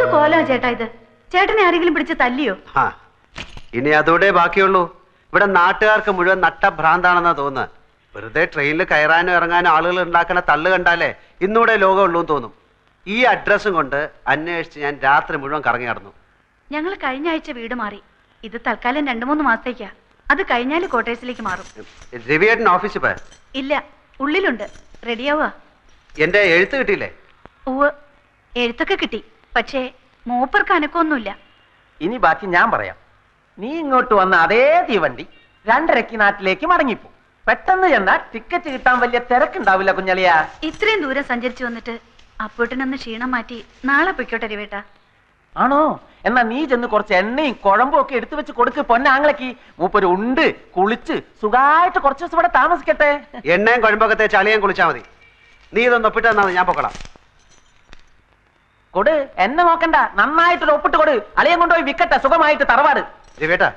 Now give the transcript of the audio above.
എന്ത് കോലാ ചേട്ടാ ഇത്? ചേട്ടനെ ആരെങ്കിലും പിടിച്ച് തല്ലിയോ? ഇനി അതോടെ ബാക്കിയുള്ളൂ. ഇവിടെ നാട്ടുകാർക്ക് മുഴുവൻ നട്ടഭ്രാന്താണെന്നാ തോന്നുന്നത്. വെറുതെ ട്രെയിനിൽ കയറാനും ഇറങ്ങാനും ആളുകൾ ഉണ്ടാക്കുന്ന തള്ളു കണ്ടാലേ ഇന്നൂടെ ലോകമുള്ളൂ എന്ന് തോന്നും. ഈ അഡ്രസ്സും കൊണ്ട് അന്വേഷിച്ച് ഞാൻ രാത്രി മുഴുവൻ കറങ്ങി നടന്നു. ഞങ്ങൾ കഴിഞ്ഞ ആഴ്ച വീട് മാറി. ഇത് തൽക്കാലം 2-3 മാസത്തേക്കാ. അത് കഴിഞ്ഞാൽ ക്വാർട്ടേഴ്സിലേക്ക് മാറും. രവിയേട്ടൻ ഓഫീസിൽ പോയ? ഇല്ല, ഉള്ളിലുണ്ട്. റെഡിയാവുക. എന്റെ എഴുത്ത് കിട്ടിയില്ലേ? ഉവ്, എഴുത്തൊക്കെ കിട്ടി. പക്ഷേ മൂപ്പർക്ക് അനക്കൊന്നുമില്ല. ഇനി ബാക്കി ഞാൻ പറയാം. നീ ഇങ്ങോട്ട് വന്ന അതേ തീവണ്ടി 2:30 നാട്ടിലേക്ക് മടങ്ങിപ്പോ. പെട്ടെന്ന് ചെന്നാ ടിക്കറ്റ് കിട്ടാൻ വലിയ തിരക്കുണ്ടാവില്ല കുഞ്ഞളിയാ. ഇത്രയും ദൂരം സഞ്ചരിച്ചു വന്നിട്ട് അപ്പോട്ടിനൊന്ന് ക്ഷീണം മാറ്റി നാളെ പൊയ്ക്കോട്ടെ രവേട്ടാ. ആണോ? എന്നാ നീ ചെന്ന് കുറച്ച് എണ്ണയും കുഴമ്പും ഒക്കെ എടുത്തു വെച്ച് കൊടുക്ക് പൊന്നാങ്ങളേക്ക്. മൂപ്പര് ഉണ്ട് കുളിച്ച് സുഖമായിട്ട് കുറച്ച് ദിവസം ഇവിടെ താമസിക്കട്ടെ. എണ്ണയും കുഴമ്പൊക്കെ തേച്ച് അളിയാൻ കുളിച്ചാൽ മതി. നീ ഇതൊന്ന് ഒപ്പിട്ട് തന്നാ ഞാൻ പൊക്കളാം. കൊടു, എന്നെ നോക്കണ്ട, നന്നായിട്ടൊരു ഒപ്പിട്ട് കൊടു. അളിയൻ കൊണ്ടുപോയി വിക്കട്ടെ സുഖമായിട്ട് തറവാട്. രവേട്ടാ